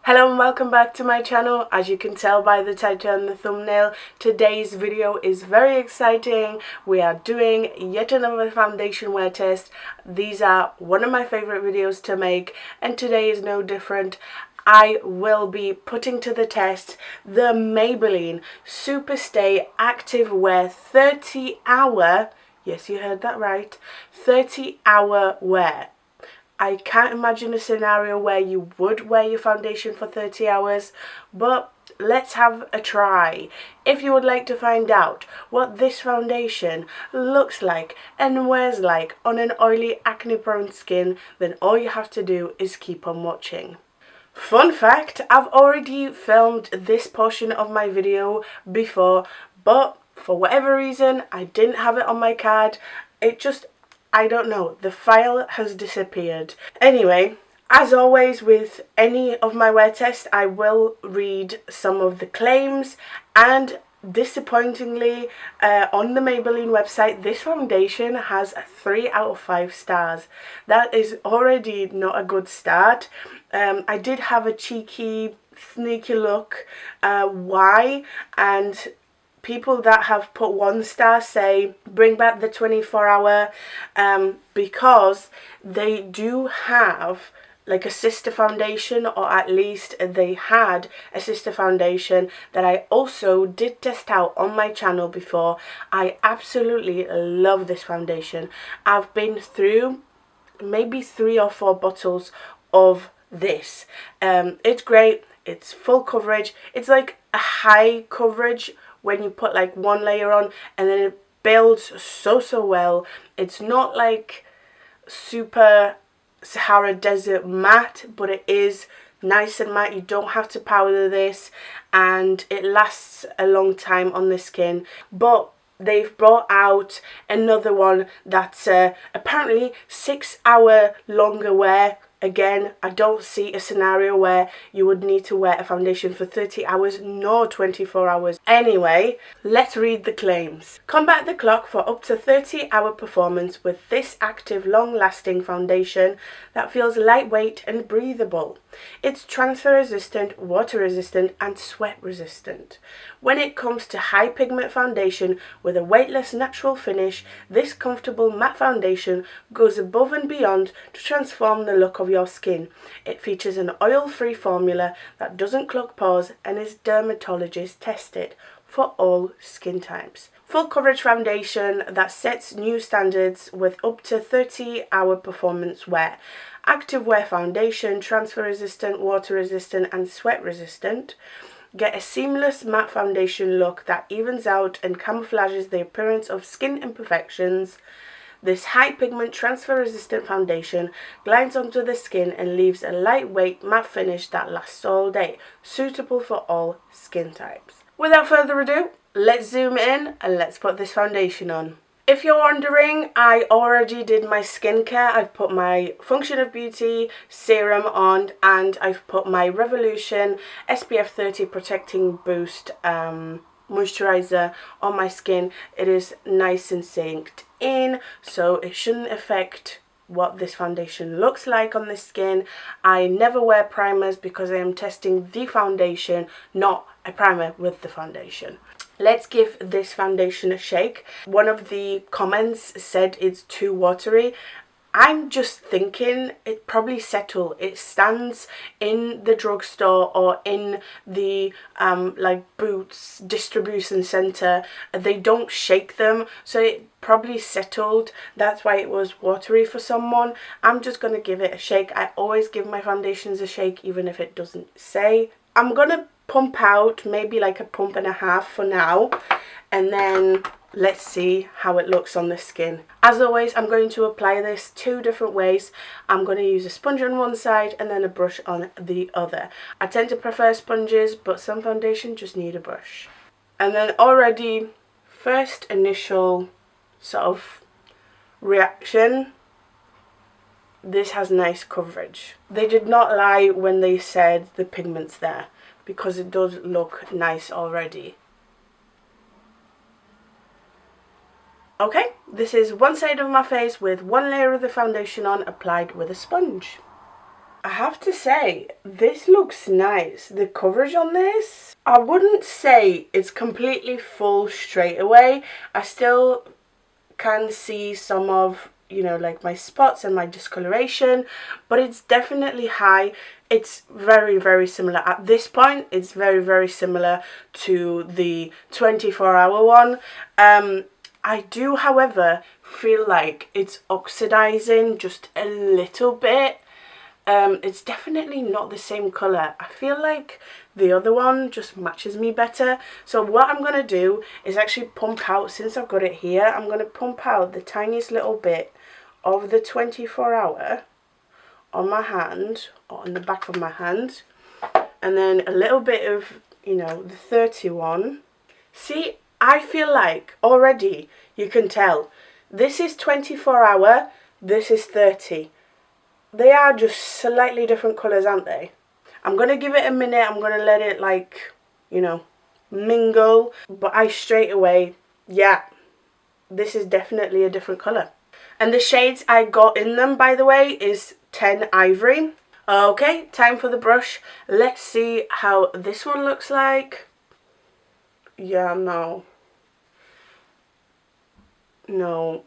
Hello and welcome back to my channel. As you can tell by the title and the thumbnail, today's video is very exciting. We are doing yet another foundation wear test. These are one of my favorite videos to make, and today is no different. I will be putting to the test the Maybelline Superstay Active Wear 30 hour, yes you heard that right, 30 hour wear. I can't imagine a scenario where you would wear your foundation for 30 hours, but let's have a try. If you would like to find out what this foundation looks like and wears like on an oily, acne-prone skin, then all you have to do is keep on watching. Fun fact, I've already filmed this portion of my video before, but for whatever reason, I didn't have it on my card. I don't know, the file has disappeared. Anyway, as always with any of my wear tests, I will read some of the claims, and disappointingly, on the Maybelline website, this foundation has 3 out of 5 stars. That is already not a good start. I did have a cheeky, sneaky look why, and people that have put 1 star say bring back the 24-hour because they do have like a sister foundation, or at least they had a sister foundation that I also did test out on my channel before. I absolutely love this foundation. I've been through maybe 3 or 4 bottles of this. It's great, it's full coverage, it's like a high coverage when you put like 1 layer on, and then it builds so well. It's not like super Sahara Desert matte, but it is nice and matte. You don't have to powder this, and it lasts a long time on the skin. But they've brought out another one that's apparently 6 hour longer wear. Again, I don't see a scenario where you would need to wear a foundation for 30 hours nor 24 hours. Anyway, let's read the claims. Combat the clock for up to 30-hour performance with this active, long-lasting foundation that feels lightweight and breathable. It's transfer resistant, water resistant and sweat resistant. When it comes to high pigment foundation with a weightless natural finish, this comfortable matte foundation goes above and beyond to transform the look of your skin. It features an oil-free formula that doesn't clog pores and is dermatologist tested for all skin types. Full coverage foundation that sets new standards with up to 30-hour performance wear. Active wear foundation, transfer resistant, water resistant and sweat resistant. Get a seamless matte foundation look that evens out and camouflages the appearance of skin imperfections. This high pigment transfer resistant foundation glides onto the skin and leaves a lightweight matte finish that lasts all day, suitable for all skin types. Without further ado, let's zoom in and let's put this foundation on. If you're wondering, I already did my skincare. I've put my Function of Beauty serum on, and I've put my Revolution SPF 30 Protecting Boost moisturizer on my skin. It is nice and synced in, so it shouldn't affect what this foundation looks like on the skin. I never wear primers because I am testing the foundation, not a primer with the foundation. Let's give this foundation a shake. One of the comments said it's too watery. I'm just thinking it probably settle. It stands in the drugstore or in the like Boots distribution center. They don't shake them, so it probably settled. That's why it was watery for someone. I'm just gonna give it a shake. I always give my foundations a shake even if it doesn't say. I'm gonna pump out maybe like a pump and a half for now, and then let's see how it looks on the skin. As always, I'm going to apply this 2 different ways. I'm going to use a sponge on one side and then a brush on the other. I tend to prefer sponges, but some foundation just need a brush. And then already, first initial sort of reaction, this has nice coverage. They did not lie when they said the pigment's there, because it does look nice already. Okay, this is one side of my face with 1 layer of the foundation on, applied with a sponge. I have to say, this looks nice. The coverage on this, I wouldn't say it's completely full straight away. I still can see some of, you know, like my spots and my discoloration, but it's definitely high. It's very, very similar. At this point, it's very, very similar to the 24-hour one. I do, however, feel like it's oxidizing just a little bit. It's definitely not the same colour. I feel like the other one just matches me better. So what I'm going to do is actually pump out, since I've got it here, I'm going to pump out the tiniest little bit of the 24-hour on my hand, or on the back of my hand. And then a little bit of, you know, the 31. See, I feel like already you can tell. This is 24-hour, this is 30. They are just slightly different colours, aren't they? I'm going to give it a minute. I'm going to let it, like, you know, mingle. But I straight away, yeah, this is definitely a different colour. And the shades I got in them, by the way, is 10 Ivory. Okay, time for the brush. Let's see how this one looks like. Yeah, no. No.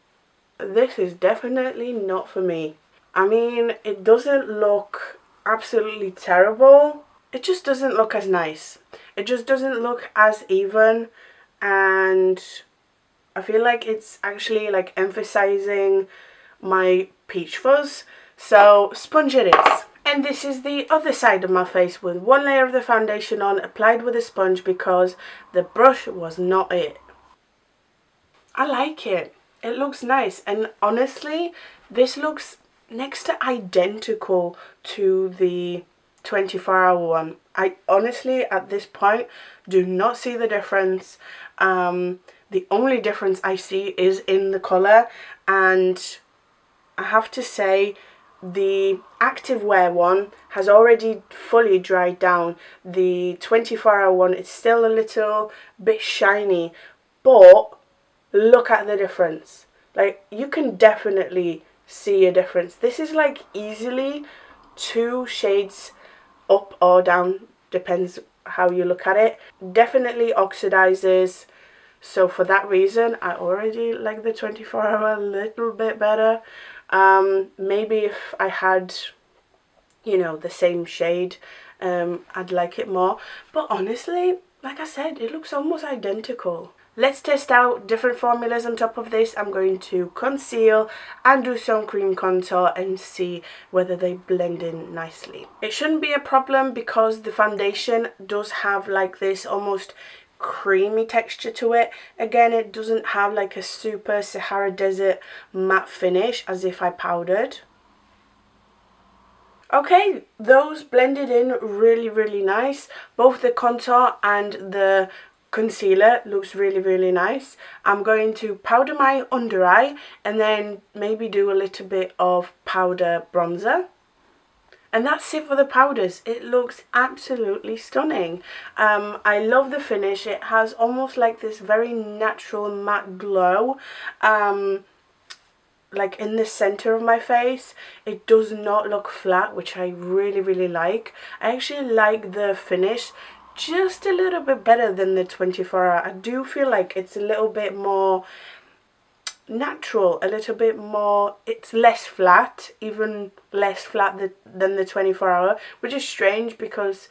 This is definitely not for me. I mean, it doesn't look absolutely terrible. It just doesn't look as nice. It just doesn't look as even, and I feel like it's actually like emphasizing my peach fuzz. So sponge it is. And this is the other side of my face with one layer of the foundation on, applied with a sponge because the brush was not it. I like it. It looks nice, and honestly, this looks next to identical to the 24-hour one. I honestly, at this point, do not see the difference. The only difference I see is in the colour, and I have to say the activewear one has already fully dried down. The 24-hour one is still a little bit shiny, but look at the difference. Like, you can definitely see a difference. This is like easily 2 shades up or down, depends how you look at it. Definitely oxidizes, so for that reason I already like the 24-hour a little bit better. Maybe if I had, you know, the same shade, I'd like it more, but honestly, like I said, it looks almost identical. Let's test out different formulas on top of this. I'm going to conceal and do some cream contour and see whether they blend in nicely. It shouldn't be a problem because the foundation does have like this almost creamy texture to it. Again, it doesn't have like a super Sahara Desert matte finish as if I powdered. Okay, those blended in really, really nice. Both the contour and the concealer looks really, really nice. I'm going to powder my under eye and then maybe do a little bit of powder bronzer. And that's it for the powders. It looks absolutely stunning. I love the finish. It has almost like this very natural matte glow. Like in the center of my face, it does not look flat, which I really, really like. I actually like the finish just a little bit better than the 24-hour. I do feel like it's a little bit more natural, a little bit more, it's less flat, even less flat than the 24-hour, which is strange because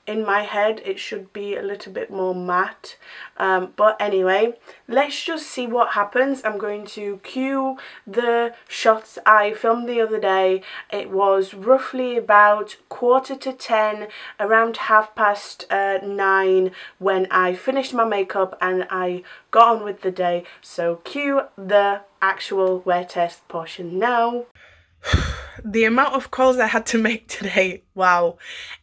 in my head it should be a little bit more matte. But anyway, let's just see what happens. I'm going to cue the shots I filmed the other day. It was roughly about 9:45, around 9:30 when I finished my makeup and I got on with the day. So cue the actual wear test portion now. The amount of calls I had to make today, wow.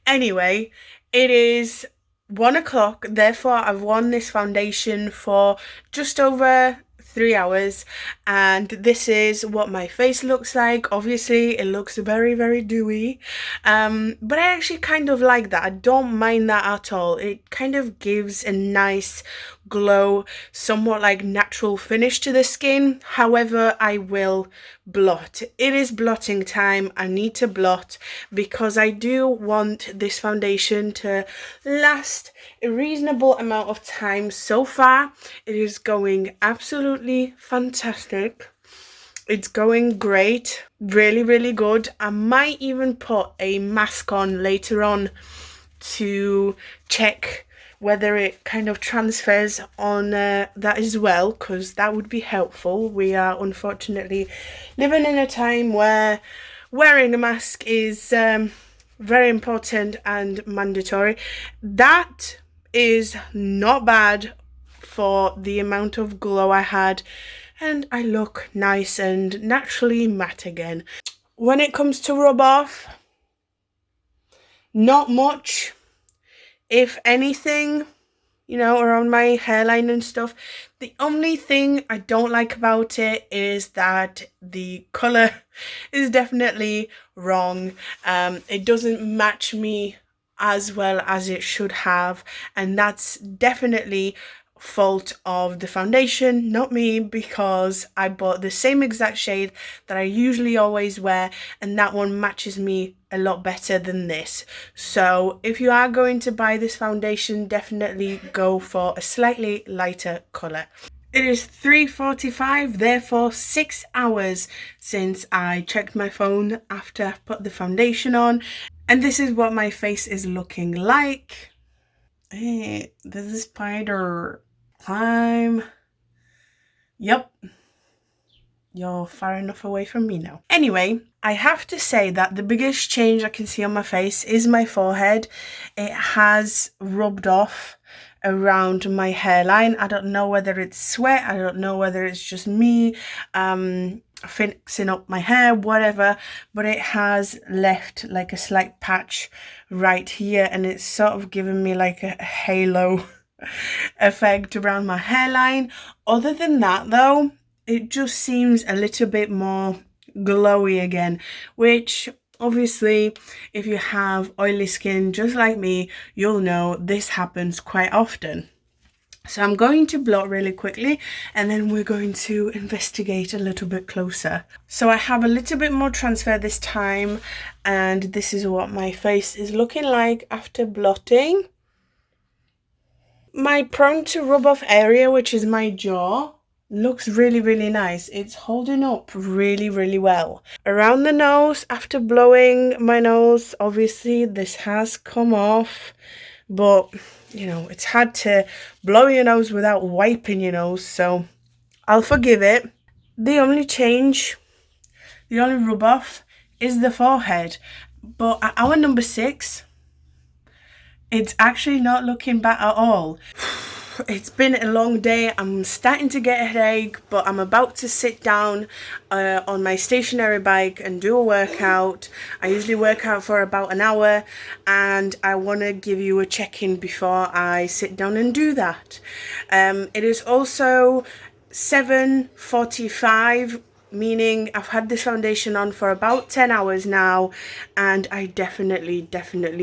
Anyway, it is 1 o'clock, therefore I've worn this foundation for just over 3 hours, and this is what my face looks like. Obviously it looks very, very dewy, but I actually kind of like that. I don't mind that at all. It kind of gives a nice glow, somewhat like natural finish to the skin. However, I will blot. It is blotting time. I need to blot because I do want this foundation to last a reasonable amount of time. So far, it is going absolutely fantastic. It's going great, really, really good. I might even put a mask on later on to check whether it kind of transfers on that as well, because that would be helpful. We are unfortunately living in a time where wearing a mask is very important and mandatory. That is not bad for the amount of glow I had, and I look nice and naturally matte again. When it comes to rub off, not much. If anything, you know, around my hairline and stuff. The only thing I don't like about it is that the colour is definitely wrong. It doesn't match me as well as it should have, and that's definitely fault of the foundation, not me, because I bought the same exact shade that I usually always wear, and that one matches me a lot better than this. So if you are going to buy this foundation, definitely go for a slightly lighter colour. It is 3:45, therefore 6 hours since I checked my phone after I put the foundation on, and this is what my face is looking like. Hey, there's a spider. Climb. Yep. You're far enough away from me now. Anyway, I have to say that the biggest change I can see on my face is my forehead. It has rubbed off around my hairline. I don't know whether it's sweat. I don't know whether it's just me fixing up my hair, whatever, but it has left like a slight patch right here, and it's sort of given me like a halo effect around my hairline. Other than that though, it just seems a little bit more glowy again, which obviously if you have oily skin just like me, you'll know this happens quite often. So I'm going to blot really quickly, and then we're going to investigate a little bit closer. So I have a little bit more transfer this time, and this is what my face is looking like after blotting. My prone to rub off area, which is my jaw, looks really, really nice. It's holding up really, really well. Around the nose, after blowing my nose, obviously this has come off, but you know, it's hard to blow your nose without wiping your nose, so I'll forgive it. The only change, the only rub off is the forehead, but at hour number 6, it's actually not looking bad at all. It's been a long day. I'm starting to get a headache, but I'm about to sit down on my stationary bike and do a workout. I usually work out for about an hour, and I want to give you a check-in before I sit down and do that. It is also 7:45, meaning I've had this foundation on for about 10 hours now, and I definitely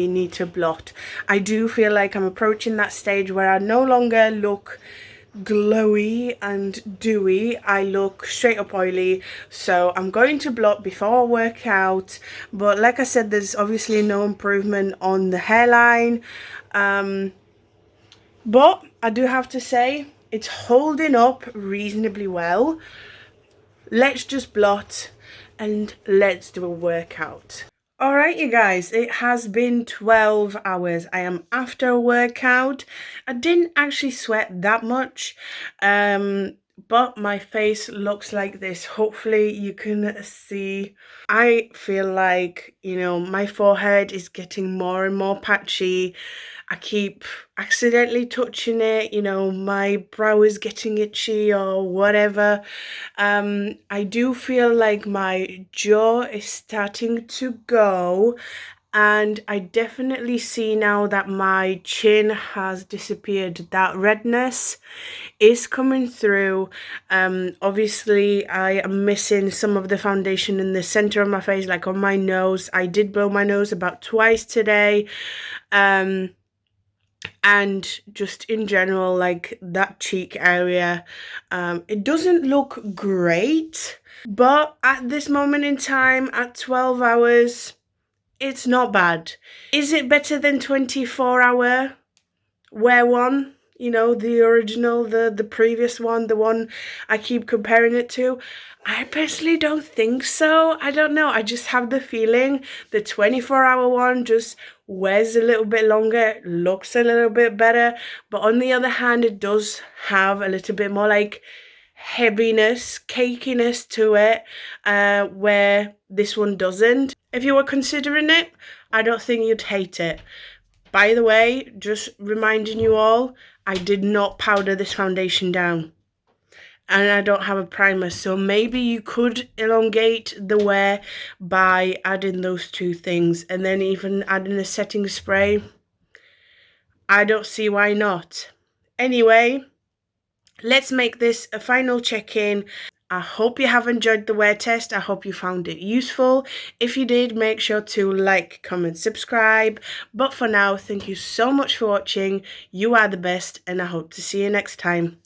need to blot. I do feel like I'm approaching that stage where I no longer look glowy and dewy, I look straight up oily, so I'm going to blot before I work out. But like I said, there's obviously no improvement on the hairline, but I do have to say it's holding up reasonably well. Let's just blot and let's do a workout. Alright you guys, it has been 12 hours. I am after a workout. I didn't actually sweat that much, but my face looks like this. Hopefully you can see. I feel like, you know, my forehead is getting more and more patchy. I keep accidentally touching it, you know, my brow is getting itchy or whatever. I do feel like my jaw is starting to go, and I definitely see now that my chin has disappeared. That redness is coming through. Obviously I am missing some of the foundation in the center of my face, like on my nose. I did blow my nose about twice today. and just in general, like that cheek area, it doesn't look great, but at this moment in time, at 12 hours, it's not bad. Is it better than 24-hour wear one? You know, the original, the previous one, the one I keep comparing it to? I personally don't think so. I don't know. I just have the feeling the 24-hour one just wears a little bit longer, looks a little bit better. But on the other hand, it does have a little bit more like heaviness, cakiness to it, where this one doesn't. If you were considering it, I don't think you'd hate it. By the way, just reminding you all, I did not powder this foundation down. And I don't have a primer, so maybe you could elongate the wear by adding those two things, and then even adding a setting spray. I don't see why not. Anyway, let's make this a final check-in. I hope you have enjoyed the wear test. I hope you found it useful. If you did, make sure to like, comment, subscribe. But for now, thank you so much for watching. You are the best, and I hope to see you next time.